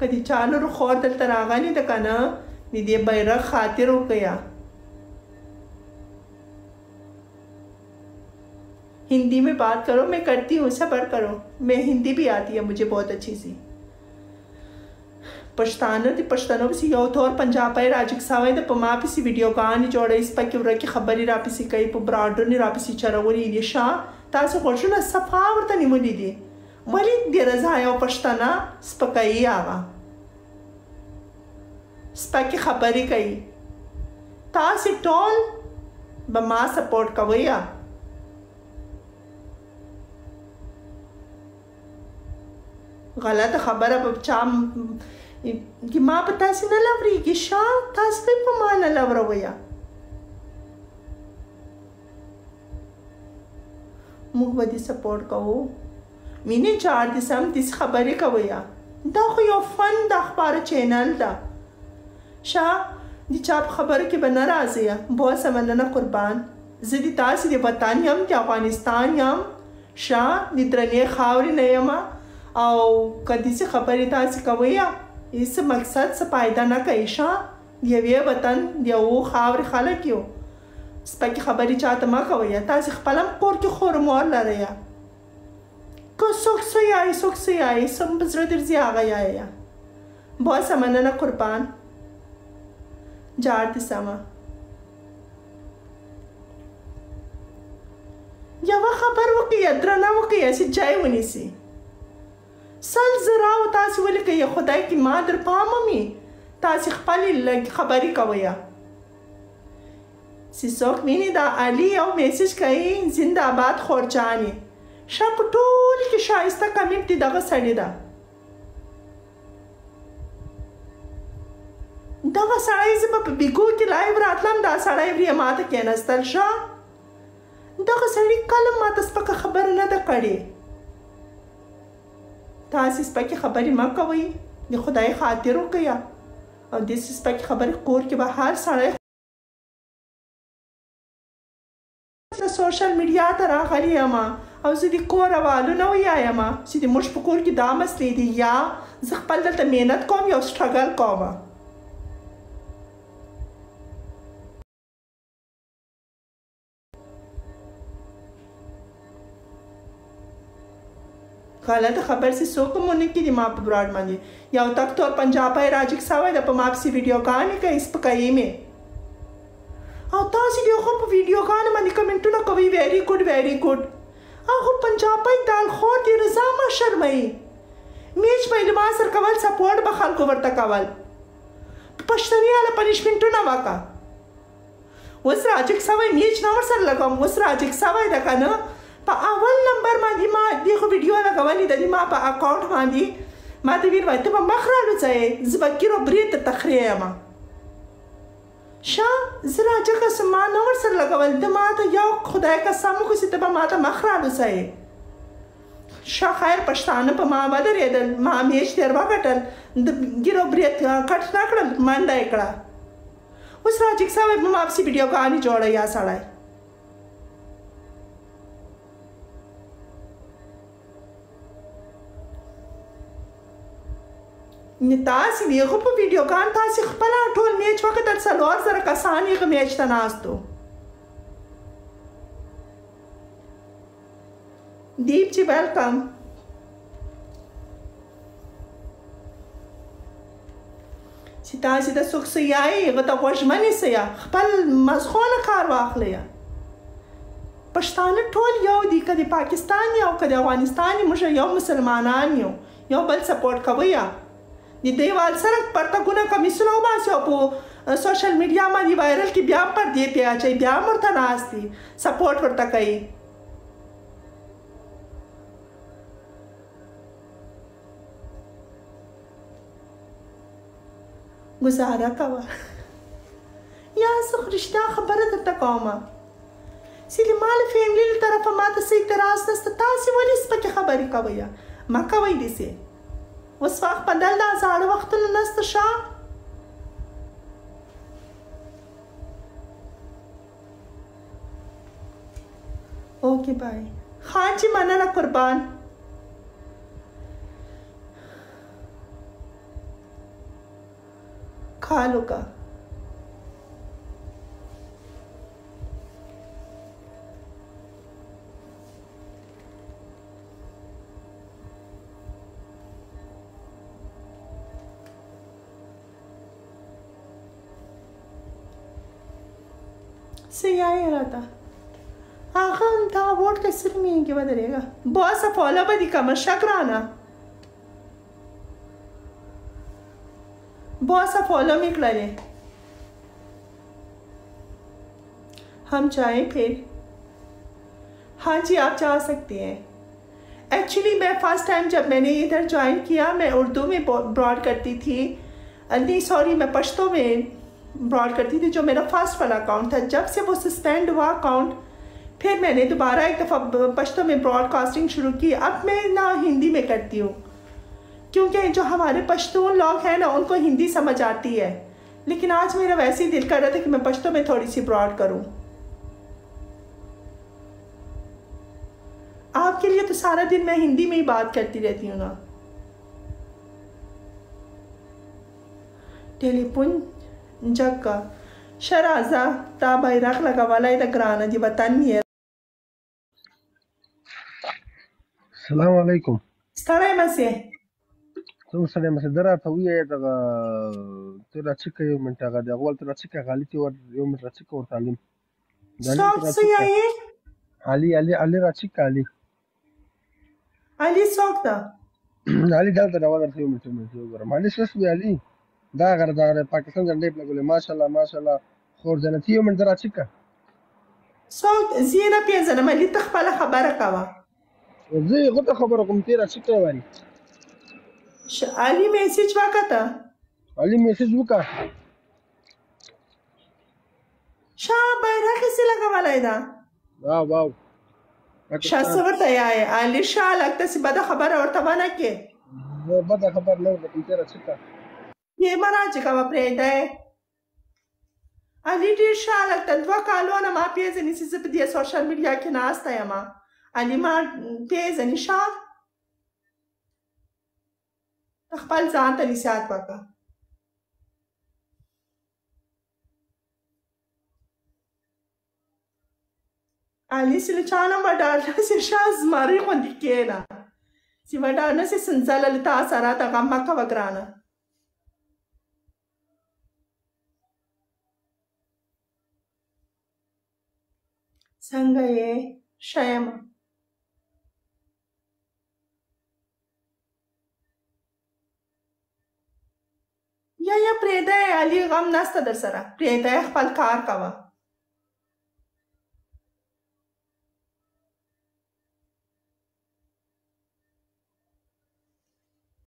کدی چانو رو خور دلته راغلی ده کنه د دې بیرغ خاطر وکړه. हिंदी में बात करो, मैं करती हूँ, सब्र करो, मैं हिंदी भी आती है मुझे बहुत अच्छी सी. पछताना दी पछतानो पसी यो थोर पंजाब पे राजिक सावे द पमा पसी वीडियो गानी जोड़े इस पक्की उरा की खबरी रा पसी कई प ब्राडर नि रा पसी चरवरी ये शा तासो खोशना सफा वर्ता निमुली दी वली दे रजायो पछताना स्पकई आवा स्पक्की खबरी कई तासी टोल बमा सपोर्ट कवया गलत खबर अब चाम कि माँ पता से न लवरी कि शाह तास पे पमा न लवरवया मुख बदी सपोर्ट कहो मीने 4 दिसंबर दिस खबरें कवया दा खो यो फन दा अखबार चैनल दा शाह दी चाप खबर के बना राजिया बहुत समझना कुर्बान जिदी तास दे वतन हम के अफगानिस्तान हम शाह निद्रने खावरी नयमा او کدی سے خبرې تاسو کوي اس مقصد څه پایدا نه کوي شاه یوې وطن یو خاور خلک یو سپکې خبرې چاته ما کوي تاسو خپل کور کې خور مور لري کو څوک سوی سم بزر درځي هغه یا बहुत समझना कुर्बान जात समा یوه خبر وکړه درنه وکړه چې جای ونیسي سل زراو تاسو ولیکئ خدای کی ما در پامه می تاسو خپل خبرې کوي سیسوک مینی دا علی او میسج کوي زنده آباد خورجانی شپ ټول کې شایسته کمیټ دغه سړی ده دغه سړی زما په بیګو کې لایو راتلم دا سړی وری ماته کېناستل شو دغه سړی کله ماته سپکه خبر نه ده کړې تاسو سپکه خبرې ما کوي د خدای خاطر وکیا او د سپکه خبرې کور کې به هر سړی سوشل میډیا ته راغلی یم او زه د کور حوالو نه ویایم چې د موږ په کور کې دا مسلې دي یا زه خپل دلته محنت کوم یا سټرګل کوم غلط خبر سے سو کمونے کی دی ماپ براڈ مانگی یا تک تو پنجاب ہے راجک ساوے دا پا ماپ سی ویڈیو کانی کا اس پکائی میں او تاسی دیو خوب ویڈیو کانی مانی کمنٹو نا کوئی ویری گوڈ آخو پنجاب ہے دال خور دی رضا ما شرمائی میچ پا علماء سر کول سپورٹ بخال کو ورطا کول پشتنی آلا پنشمنٹو نا واقع وز راجک ساوے میچ نامر سر لگام وز راجک ساوے دا کنا په اول نمبر باندې ما دغه ویډیو لګولې د ما په اکاونټ باندې ما ته ویل وای ته په مخ راځي زبکیرو بریت تخریه ما شا زرا جګه سما نور سره لګول د ما ته یو خدای کا سمو کو ست په ما ته مخ راځي شا خیر پښتانه په ما باندې ریدل ما میش تر وکټل د ګیرو بریت کټ نکړل منډه کړه اوس راځي څه ما اپ سی ویډیو کہانی جوړه یا سړی تاسو دیغه په ویډیو کان تاسو خپل ټول میچ وخت تر څلور سره کسان یې میچ ته ناستو دیپ جی ویلکم چې تاسو د سوک سیای غته خوشمنی سیا خپل مزخونه کار واخلیا پښتانه ټول یو دي کدي پاکستان یو کدي افغانستان موږ یو مسلمانان یو بل سپورټ کوي د دیوال سره پرتګونه کمیسونه وباسي او په سوشل میډیا باندې وایرل کې بیا پر دی پیا چې بیا مرته ناشتي سپورټ ورته کوي گزاره کوه یا څه رښتیا خبره درته کومه چې مال فیملی له طرفه ماته څه اعتراض نشته تاسې ولې سپکې خبرې کوئ ما کوئ داسې اوس وخت بدل دا زاړه وختونه نسته شاه اوکے بای خان جی مننه قربان खालो का सही आया था आखा था वोट कैसे नहीं के बदलेगा बहुत सा फॉलो बदी कमर शक्राना बहुत सा फॉलो में करे हम चाहें फिर हाँ जी आप जा सकते हैं। एक्चुअली मैं फर्स्ट टाइम जब मैंने इधर ज्वाइन किया मैं उर्दू में ब्रॉड करती थी नहीं सॉरी मैं पश्तो में ब्रॉड करती थी जो मेरा फर्स्ट वाला अकाउंट था। जब से वो सस्पेंड हुआ अकाउंट फिर मैंने दोबारा एक दफ़ा पश्तो में ब्रॉडकास्टिंग शुरू की। अब मैं ना हिंदी में करती हूँ क्योंकि जो हमारे पश्तून लोग हैं ना उनको हिंदी समझ आती है, लेकिन आज मेरा वैसे ही दिल कर रहा था कि मैं पश्तो में थोड़ी सी ब्रॉड करूँ। आपके लिए तो सारा दिन मैं हिंदी में ही बात करती रहती हूँ ना। टेलीफोन जगह शराजा ता बैरक लगा वाला इधर ग्राना जी बतानी है। السلام عليكم. ستړی مسې څنګه سړی مسې درا ته وی دغه ته را چیکه یو منټه هغه د اول ته را چیکه غالي تی ور یو منټه را چیکه ور تعلیم څوک څه یې علي را چیکه علي څوک ده علي دلته دا ور یو منټه وګورم علي څه وی علي دا غره دا پاکستان جنډې په لګولې ماشاءالله خور جنتی یو منټه را چیکه څوک زینا پیژنم علي ته خپل خبره کوه زه غوته خبره کوم تیرا چیکه واری علي میسج وکړه علي میسج وکړه شاه بیرغ یې لګولای دا واو شاه څه ورته یې علي شاه لګته چې بده خبره ورته ونه کې بده خبر نه ورته تیرا چیکه یې مراجع کوه پرېږده علي ډېر شاه لګته 2 کالونه ما پیژني چې زه په دې سوشل میډیا کې ناسته یم علي ما پیژني شاه خپل ځان ته نصیحت وکړه علي چې له چا نه وډارله چې شاه زمري غوندې کښېنه چې وډار نه چې سنځله له تا سره ته غم مه کوه ګرانه څنګه یې ښه یم یا پرېږده علي غم نسته در سره پرېږده خپل کار کوه